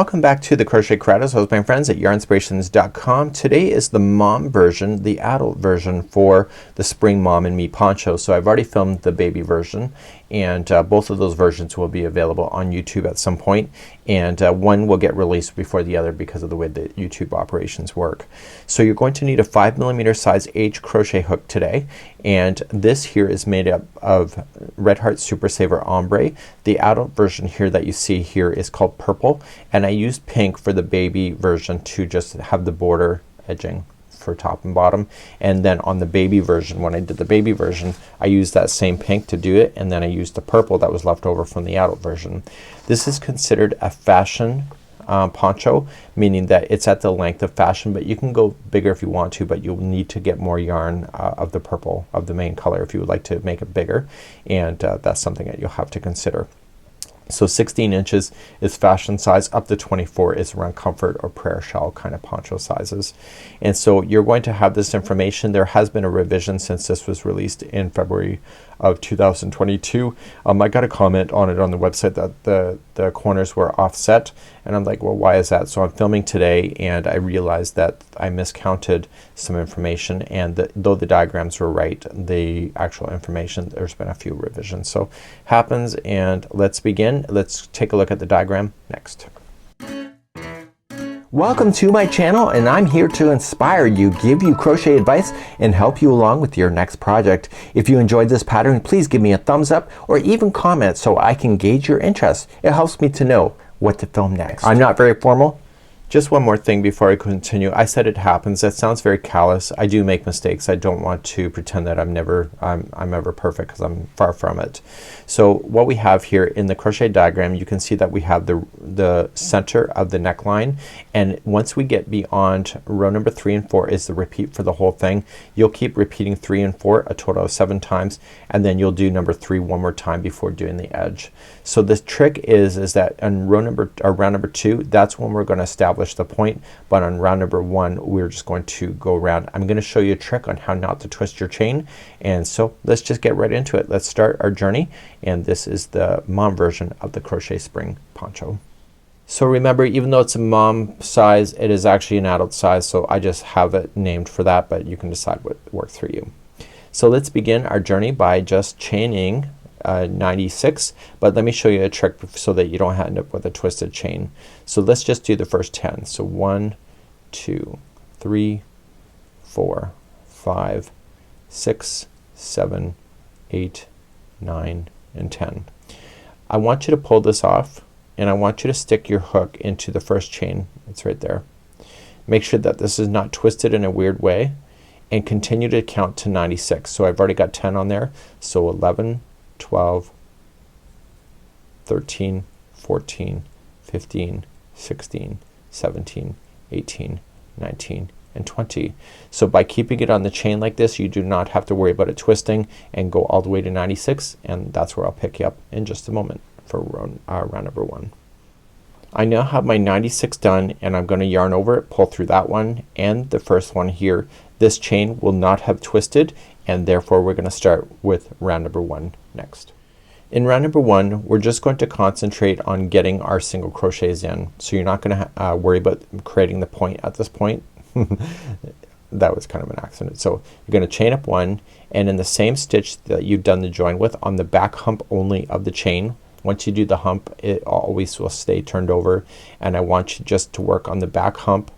welcome back to the Crochet Creatives with my friends at yarnspirations.com. Today is the mom version, the adult version for the Spring Mom and Me poncho. So I've already filmed the baby version, and both of those versions will be available on YouTube at some point, and one will get released before the other because of the way the YouTube operations work. So you're going to need a 5mm size H crochet hook today, and this here is made up of Red Heart Super Saver Ombre. The adult version here that you see here is called purple, and I used pink for the baby version to just have the border edging for top and bottom. And then on the baby version, when I did the baby version, I used that same pink to do it, and then I used the purple that was left over from the adult version. This is considered a fashion poncho, meaning that it's at the length of fashion, but you can go bigger if you want to, but you'll need to get more yarn of the purple, of the main color, if you would like to make it bigger, and that's something that you'll have to consider. So 16 inches is fashion size, up to 24 is around comfort or prayer shawl kind of poncho sizes. And so you're going to have this information. There has been a revision since this was released in February of 2022. I got a comment on it on the website that the corners were offset, and I'm like, well, why is that? So I'm filming today and I realized that I miscounted some information, and though the diagrams were right, the actual information, there's been a few revisions. So happens, and let's begin. Let's take a look at the diagram next. Welcome to my channel, and I'm here to inspire you, give you crochet advice, and help you along with your next project. If you enjoyed this pattern, please give me a thumbs up or even comment so I can gauge your interest. It helps me to know what to film next. I'm not very formal. Just one more thing before I continue. I said it happens. That sounds very callous. I do make mistakes. I don't want to pretend that I'm ever perfect, because I'm far from it. So what we have here in the crochet diagram, you can see that we have the center of the neckline, and once we get beyond row number 3 and 4 is the repeat for the whole thing. You'll keep repeating 3 and 4 a total of 7 times, and then you'll do number 3 one more time before doing the edge. So the trick is that on round number 2, that's when we're going to establish the point, but on round number 1 we're just going to go around. I'm going to show you a trick on how not to twist your chain, and so let's just get right into it. Let's start our journey, and this is the mom version of the Crochet Spring poncho. So remember, even though it's a mom size, it is actually an adult size, so I just have it named for that, but you can decide what works for you. So let's begin our journey by just chaining 96, but let me show you a trick so that you don't end up with a twisted chain. So let's just do the first 10. So 1, 2, 3, 4, 5, 6, 7, 8, 9, and 10. I want you to pull this off, and I want you to stick your hook into the first chain. It's right there. Make sure that this is not twisted in a weird way, and continue to count to 96. So I've already got 10 on there. So 11, 12, 13, 14, 15, 16, 17, 18, 19, and 20. So by keeping it on the chain like this, you do not have to worry about it twisting, and go all the way to 96, and that's where I'll pick you up in just a moment for round number 1. I now have my 96 done, and I'm going to yarn over it, pull through that one and the first one here. This chain will not have twisted, and therefore we're going to start with round number 1 next. In round number 1, we're just going to concentrate on getting our single crochets in. So you're not going to worry about creating the point at this point. That was kind of an accident. So you're going to chain up 1, and in the same stitch that you've done the join with, on the back hump only of the chain, once you do the hump, it always will stay turned over, and I want you just to work on the back hump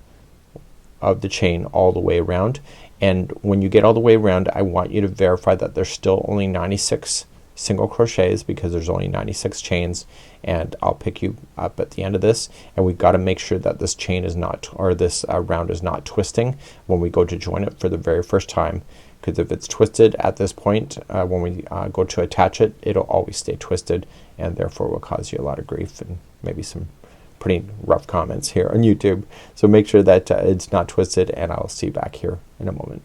of the chain all the way around. And when you get all the way around, I want you to verify that there's still only 96 single crochets, because there's only 96 chains, and I'll pick you up at the end of this, and we've got to make sure that this chain is not, or this round is not twisting when we go to join it for the very first time, because if it's twisted at this point, when we go to attach it, it'll always stay twisted, and therefore will cause you a lot of grief and maybe some pretty rough comments here on YouTube. So make sure that it's not twisted, and I'll see you back here in a moment.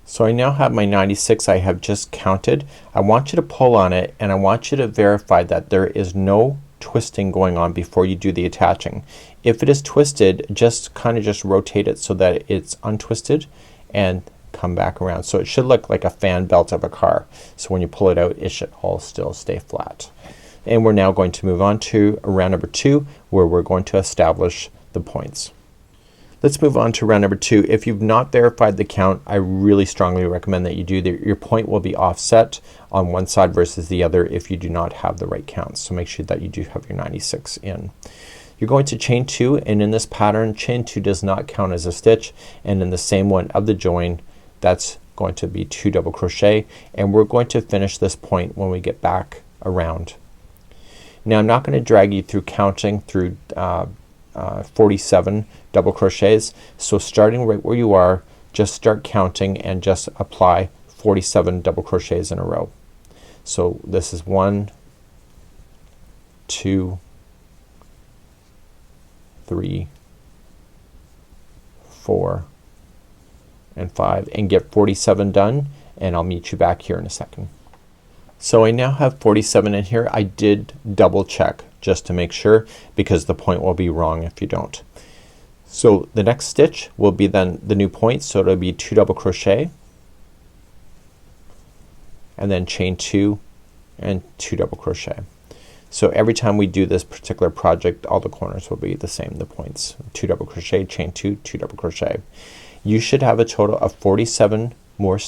So I now have my 96 I have just counted. I want you to pull on it, and I want you to verify that there is no twisting going on before you do the attaching. If it is twisted, just kind of just rotate it so that it's untwisted, and come back around. So it should look like a fan belt of a car. So when you pull it out, it should all still stay flat. And we're now going to move on to round number 2 where we're going to establish the points. Let's move on to round number 2. If you've not verified the count, I really strongly recommend that you do. Your point will be offset on one side versus the other if you do not have the right counts. So make sure that you do have your 96 in. You're going to chain 2, and in this pattern chain 2 does not count as a stitch, and in the same one of the join that's going to be 2 double crochet, and we're going to finish this point when we get back around. Now I'm not going to drag you through counting through 47 double crochets, so starting right where you are, just start counting and just apply 47 double crochets in a row. So this is 1, 2, 3, 4 and 5, and get 47 done, and I'll meet you back here in a second. So I now have 47 in here. I did double check just to make sure because the point will be wrong if you don't. So the next stitch will be then the new point, so it'll be 2 double crochet and then chain 2 and 2 double crochet. So every time we do this particular project, all the corners will be the same, the points. 2 double crochet, chain 2, 2 double crochet. You should have a total of 47 more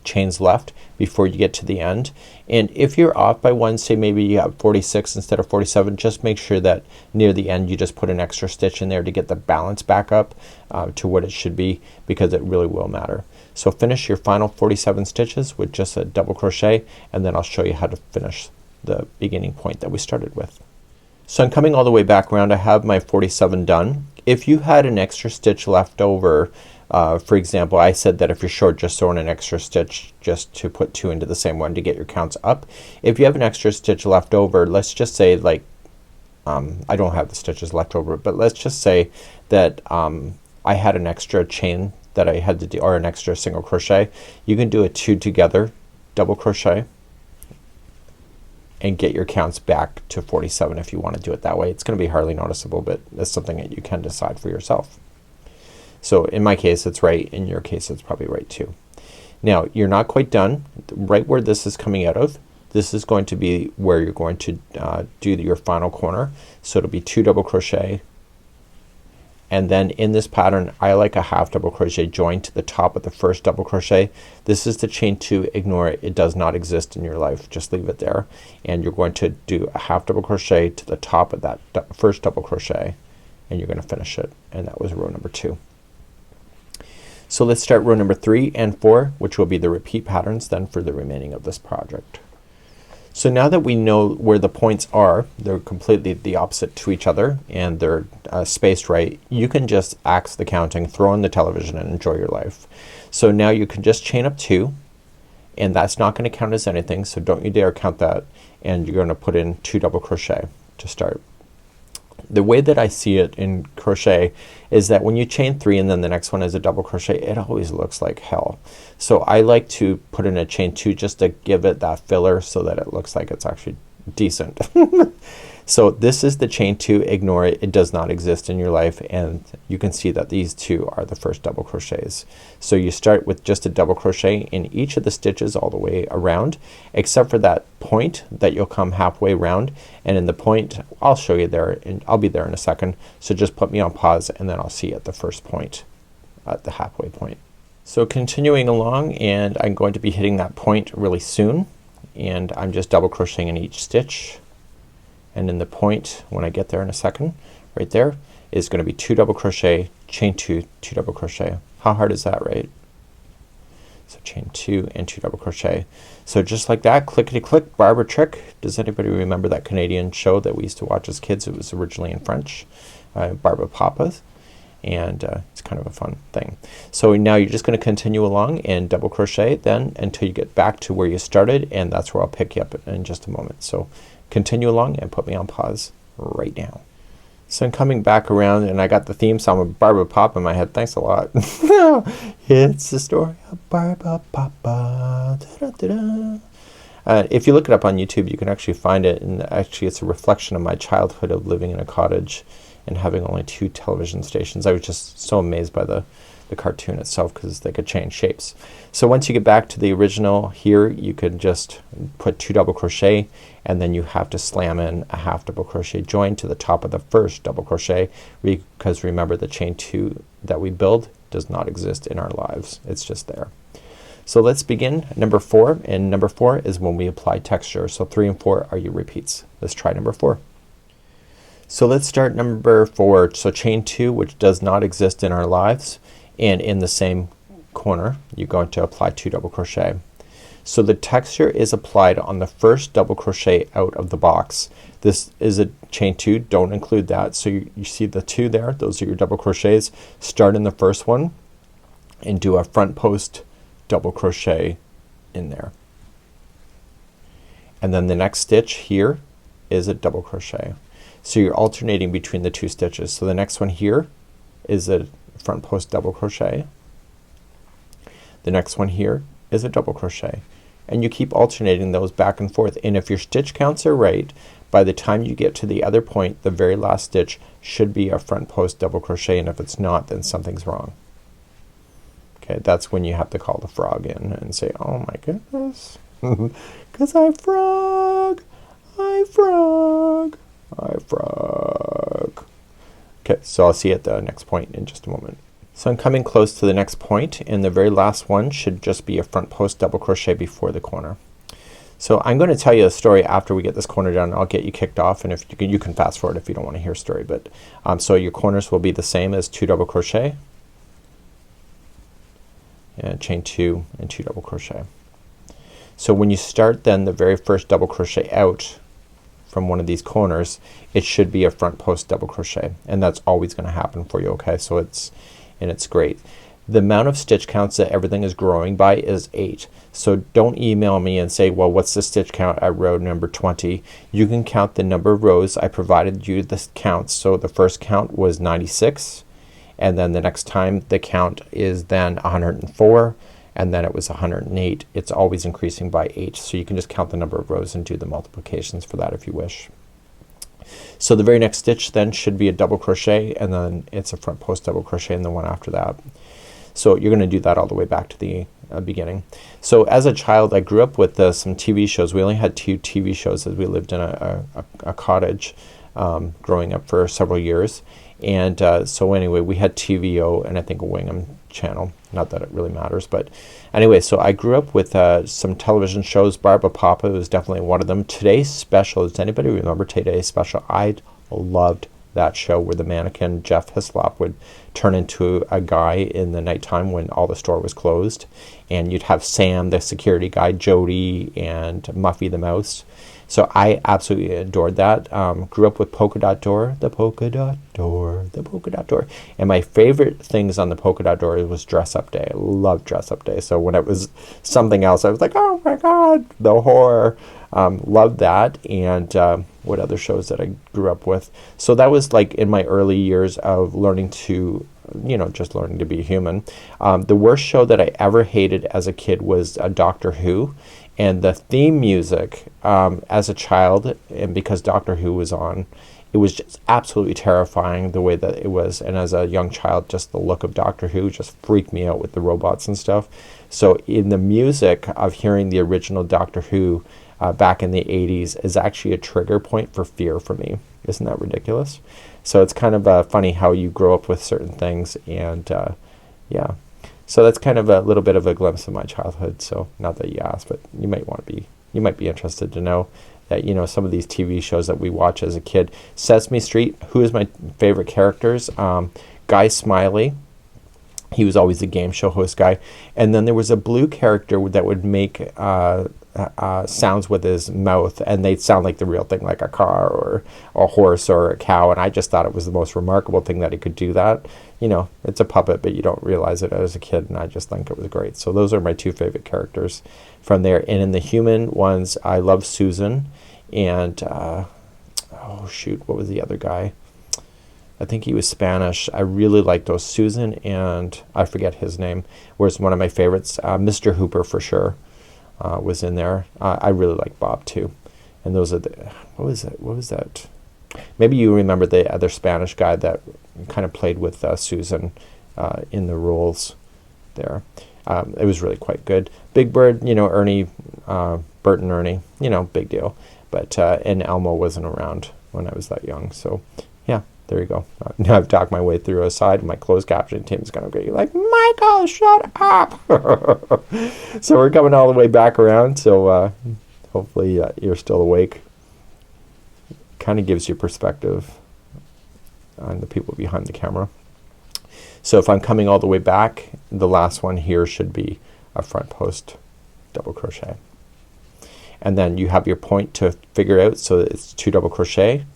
chains left before you get to the end, and if you're off by one, say maybe you have 46 instead of 47, just make sure that near the end you just put an extra stitch in there to get the balance back up to what it should be, because it really will matter. So finish your final 47 stitches with just a double crochet, and then I'll show you how to finish the beginning point that we started with. So I'm coming all the way back around. I have my 47 done. If you had an extra stitch left over, for example, I said that if you're short, just sew in an extra stitch just to put 2 into the same one to get your counts up. If you have an extra stitch left over, let's just say like I don't have the stitches left over, but let's just say that I had an extra chain that I had to do, or an extra single crochet. You can do a 2 together double crochet and get your counts back to 47 if you want to do it that way. It's going to be hardly noticeable, but that's something that you can decide for yourself. So in my case it's right, in your case it's probably right too. Now you're not quite done. Right where this is coming out of, this is going to be where you're going to do your final corner. So it'll be 2 double crochet, and then in this pattern I like a half double crochet join to the top of the first double crochet. This is the chain 2. Ignore it. It does not exist in your life. Just leave it there, and you're going to do a half double crochet to the top of that first double crochet, and you're going to finish it, and that was row number 2. So let's start row number 3 and 4, which will be the repeat patterns then for the remaining of this project. So now that we know where the points are, they're completely the opposite to each other and they're spaced right, you can just axe the counting, throw on the television, and enjoy your life. So now you can just chain up 2, and that's not going to count as anything, so don't you dare count that, and you're going to put in 2 double crochet to start. The way that I see it in crochet is that when you chain 3 and then the next one is a double crochet, it always looks like hell. So I like to put in a chain 2 just to give it that filler so that it looks like it's actually decent. So this is the chain 2. Ignore it. It does not exist in your life, and you can see that these 2 are the first double crochets. So you start with just a double crochet in each of the stitches all the way around, except for that point that you'll come halfway around, and in the point I'll show you there, and I'll be there in a second, so just put me on pause and then I'll see you at the first point, at the halfway point. So continuing along, and I'm going to be hitting that point really soon, and I'm just double crocheting in each stitch, and in the point when I get there in a second, right there is going to be 2 double crochet, chain 2, 2 double crochet. How hard is that, right? So chain 2 and 2 double crochet. So just like that, clickety click, barber trick. Does anybody remember that Canadian show that we used to watch as kids? It was originally in French, Barber Papas, and it's kind of a fun thing. So now you're just going to continue along and double crochet then until you get back to where you started, and that's where I'll pick you up in just a moment. So continue along and put me on pause right now. So I'm coming back around, and I got the theme song of Barber Papa in my head. Thanks a lot. It's the story of Barber Papa. Da, da, da, da. If you look it up on YouTube, you can actually find it, and actually it's a reflection of my childhood of living in a cottage and having only 2 television stations. I was just so amazed by the the cartoon itself because they could change shapes. So once you get back to the original here, you could just put 2 double crochet and then you have to slam in a half double crochet join to the top of the first double crochet, because remember the chain 2 that we build does not exist in our lives. It's just there. So let's begin number 4, and number 4 is when we apply texture. So 3 and 4 are your repeats. Let's try number 4. So let's start number 4. So chain 2, which does not exist in our lives, and in the same corner you're going to apply 2 double crochet. So the texture is applied on the first double crochet out of the box. This is a chain 2, don't include that. So you see the 2 there, those are your double crochets. Start in the first one and do a front post double crochet in there, and then the next stitch here is a double crochet. So you're alternating between the 2 stitches. So the next one here is a front post double crochet, the next one here is a double crochet, and you keep alternating those back and forth. And if your stitch counts are right, by the time you get to the other point, the very last stitch should be a front post double crochet, and if it's not, then something's wrong. Okay, that's when you have to call the frog in and say, oh my goodness, because I frog, I frog, I frog. Okay, so I'll see you at the next point in just a moment. So I'm coming close to the next point, and the very last one should just be a front post double crochet before the corner. So I'm going to tell you a story after we get this corner done. I'll get you kicked off, and if you can fast forward if you don't want to hear a story. But so your corners will be the same as 2 double crochet, and chain 2 and 2 double crochet. So when you start then the very first double crochet out from one of these corners, it should be a front post double crochet, and that's always gonna happen for you. Okay, so it's great. The amount of stitch counts that everything is growing by is 8. So don't email me and say, well, what's the stitch count at row number 20? You can count the number of rows. I provided you the counts. So the first count was 96, and then the next time the count is then 104, and then it was 108. It's always increasing by 8. So you can just count the number of rows and do the multiplications for that if you wish. So the very next stitch then should be a double crochet, and then it's a front post double crochet in the one after that. So you're gonna do that all the way back to the beginning. So as a child I grew up with some TV shows. We only had 2 TV shows as we lived in a cottage growing up for several years. And so anyway, we had TVO and I think a Wingham channel. Not that it really matters, but anyway, so I grew up with some television shows. Barbara Papa was definitely one of them. Today's Special, does anybody remember Today's Special? I loved that show where the mannequin Jeff Hislop would turn into a guy in the nighttime when all the store was closed, and you'd have Sam the security guy, Jody, and Muffy the mouse. So I absolutely adored that. Grew up with Polka Dot Door, the Polka Dot Door, the Polka Dot Door. And my favorite things on the Polka Dot Door was Dress Up Day. I loved Dress Up Day. So when it was something else I was like, oh my god, the horror. Loved that. And what other shows that I grew up with. So that was like in my early years of learning to, you know, just learning to be human. The worst show that I ever hated as a kid was Doctor Who. And the theme music as a child, and because Doctor Who was on, it was just absolutely terrifying the way that it was. And as a young child, just the look of Doctor Who just freaked me out with the robots and stuff. So in the music of hearing the original Doctor Who back in the 80s is actually a trigger point for fear for me. Isn't that ridiculous? So it's kind of funny how you grow up with certain things, and yeah. So that's kind of a little bit of a glimpse of my childhood. So not that you asked, but you might be interested to know that, you know, some of these TV shows that we watch as a kid. Sesame Street, who is my favorite characters? Guy Smiley. He was always a game show host guy. And then there was a blue character that would make sounds with his mouth, and they'd sound like the real thing, like a car or a horse or a cow, and I just thought it was the most remarkable thing that he could do that. You know, it's a puppet, but you don't realize it as a kid, and I just think it was great. So those are my 2 favorite characters from there. And in the human ones, I love Susan, and oh shoot, what was the other guy? I think he was Spanish. I really liked those. Susan, and I forget his name, was one of my favorites. Mr. Hooper for sure was in there. I really like Bob too. And those are the, what was that? Maybe you remember the other Spanish guy that kind of played with Susan. in the rolls there. It was really quite good. Big Bird, you know, Ernie, Bert and Ernie, you know, big deal. But and Elmo wasn't around when I was that young. So yeah, there you go. Now I've talked my way through a side. My closed captioning team is gonna get you like, Michael, shut up. So we're coming all the way back around. So hopefully you're still awake. Kind of gives you perspective on the people behind the camera. So if I'm coming all the way back, the last one here should be a front post double crochet. And then you have your point to figure out, so it's 2 double crochet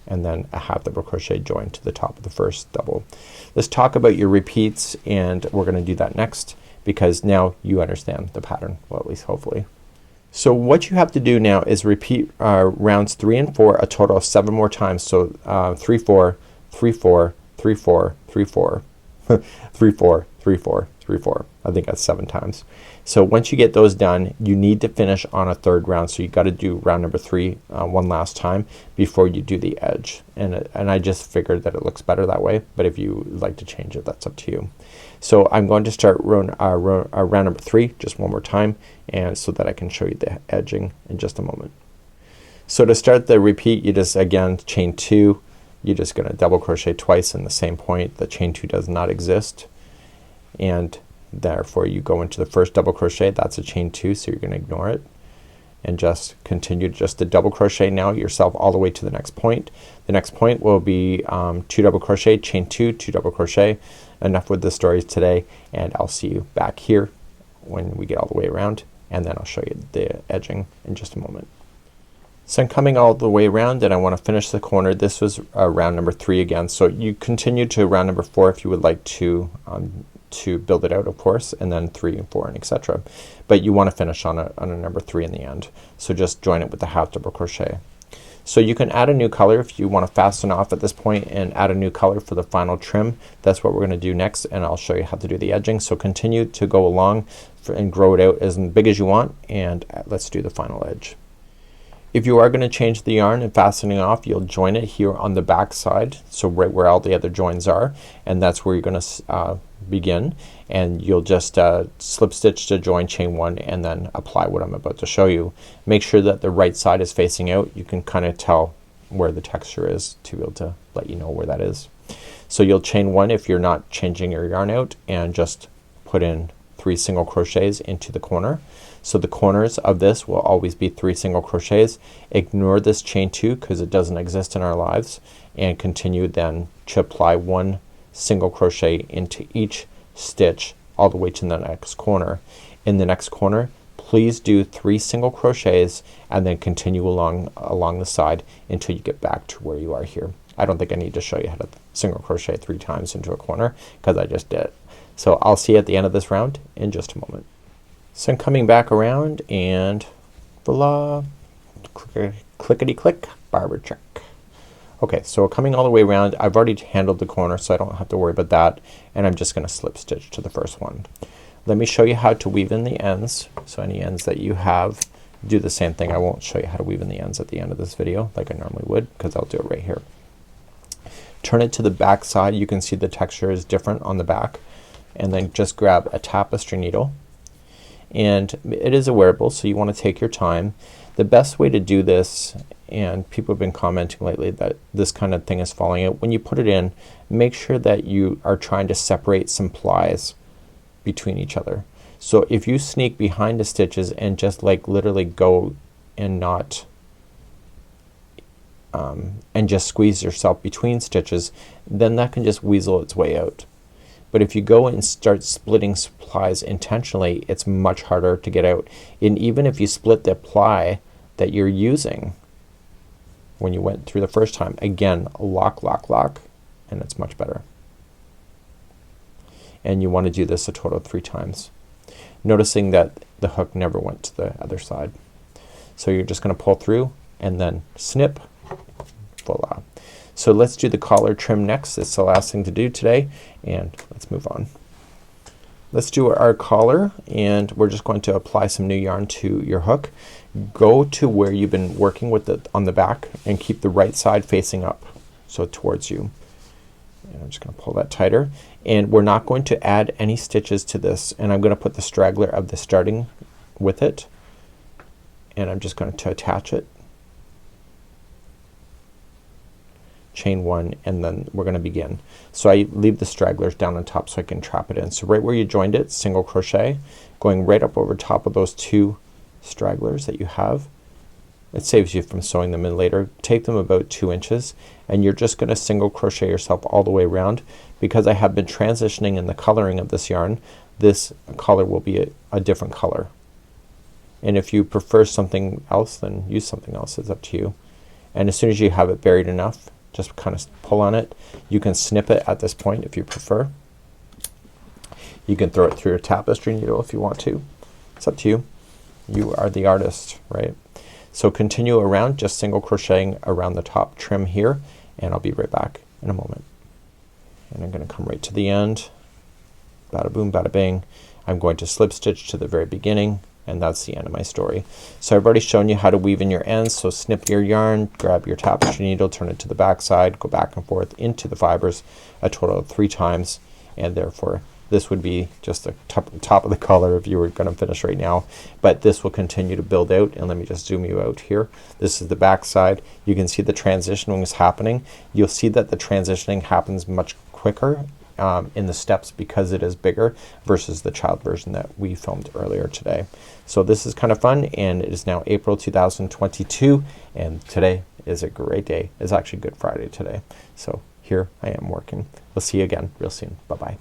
and then a half double crochet joined to the top of the first double. Let's talk about your repeats, and we're gonna do that next because now you understand the pattern, well, at least hopefully. So what you have to do now is repeat rounds 3 and 4 a total of 7 more times. So 3 4 3 4 3 4 3 4 3 4 3 4 3 4. I think that's 7 times. So once you get those done, you need to finish on a 3rd round. So you got to do round number 3 one last time before you do the edge. And I just figured that it looks better that way. But if you like to change it, that's up to you. So I'm going to start round number 3 just one more time, and so that I can show you the edging in just a moment. So to start the repeat, you just again chain 2. You're just gonna double crochet twice in the same point. The chain 2 does not exist, and therefore you go into the first double crochet. That's a chain 2, so you're gonna ignore it and just continue just to double crochet now yourself all the way to the next point. The next point will be 2 double crochet, chain 2, 2 double crochet. Enough with the stories today, and I'll see you back here when we get all the way around, and then I'll show you the edging in just a moment. So I'm coming all the way around and I want to finish the corner. This was round number 3 again. So you continue to round number 4 if you would like to build it out, of course, and then 3 and 4 and etc. But you want to finish on a number 3 in the end. So just join it with the half double crochet. So you can add a new color if you want to fasten off at this point and add a new color for the final trim. That's what we're going to do next, and I'll show you how to do the edging. So continue to go along and grow it out as big as you want, and let's do the final edge. If you are going to change the yarn and fastening off, you'll join it here on the back side, so right where all the other joins are, and that's where you're going to begin, and you'll just slip stitch to join chain 1 and then apply what I'm about to show you. Make sure that the right side is facing out. You can kind of tell where the texture is to be able to let you know where that is. So you'll chain 1 if you're not changing your yarn out, and just put in 3 single crochets into the corner. So the corners of this will always be 3 single crochets. Ignore this chain 2 because it doesn't exist in our lives, and continue then to apply 1 single crochet into each stitch all the way to the next corner. In the next corner, please do 3 single crochets and then continue along the side until you get back to where you are here. I don't think I need to show you how to single crochet 3 times into a corner because I just did it. So I'll see you at the end of this round in just a moment. So I'm coming back around and voila, clickety click, barber check. Okay, so coming all the way around, I've already handled the corner so I don't have to worry about that, and I'm just gonna slip stitch to the first one. Let me show you how to weave in the ends. So any ends that you have, do the same thing. I won't show you how to weave in the ends at the end of this video like I normally would, because I'll do it right here. Turn it to the back side. You can see the texture is different on the back, and then just grab a tapestry needle, and it is a wearable so you want to take your time. The best way to do this, and people have been commenting lately that this kind of thing is falling out, when you put it in, make sure that you are trying to separate some plies between each other. So if you sneak behind the stitches and just like literally go and not and just squeeze yourself between stitches, then that can just weasel its way out. But if you go and start splitting plies intentionally, it's much harder to get out. And even if you split the ply that you're using when you went through the first time, again, lock, lock, lock, and it's much better. And you want to do this a total of 3 times. Noticing that the hook never went to the other side. So you're just gonna pull through and then snip, voila. So let's do the collar trim next. It's the last thing to do today, and let's move on. Let's do our collar, and we're just going to apply some new yarn to your hook. Go to where you've been working with it on the back and keep the right side facing up, so towards you. And I'm just gonna pull that tighter, and we're not going to add any stitches to this, and I'm gonna put the straggler of the starting with it, and I'm just going to attach it, chain 1, and then we're gonna begin. So I leave the stragglers down on top so I can trap it in. So right where you joined it, single crochet, going right up over top of those 2 stragglers that you have. It saves you from sewing them in later. Take them about 2 inches, and you're just gonna single crochet yourself all the way around. Because I have been transitioning in the coloring of this yarn, this color will be a different color. And if you prefer something else, then use something else. It's up to you. And as soon as you have it buried enough, just kind of pull on it. You can snip it at this point if you prefer. You can throw it through your tapestry needle if you want to. It's up to you. You are the artist, right? So continue around, just single crocheting around the top trim here, and I'll be right back in a moment. And I'm gonna come right to the end. Bada boom, bada bang. I'm going to slip stitch to the very beginning, and that's the end of my story. So I've already shown you how to weave in your ends. So snip your yarn, grab your tapestry needle, turn it to the back side, go back and forth into the fibers a total of 3 times, and therefore this would be just the top of the color if you were gonna finish right now. But this will continue to build out, and let me just zoom you out here. This is the back side. You can see the transitioning is happening. You'll see that the transitioning happens much quicker in the steps because it is bigger versus the child version that we filmed earlier today. So this is kind of fun, and it is now April 2022, and today is a great day. It's actually Good Friday today. So here I am working. We'll see you again real soon. Bye bye.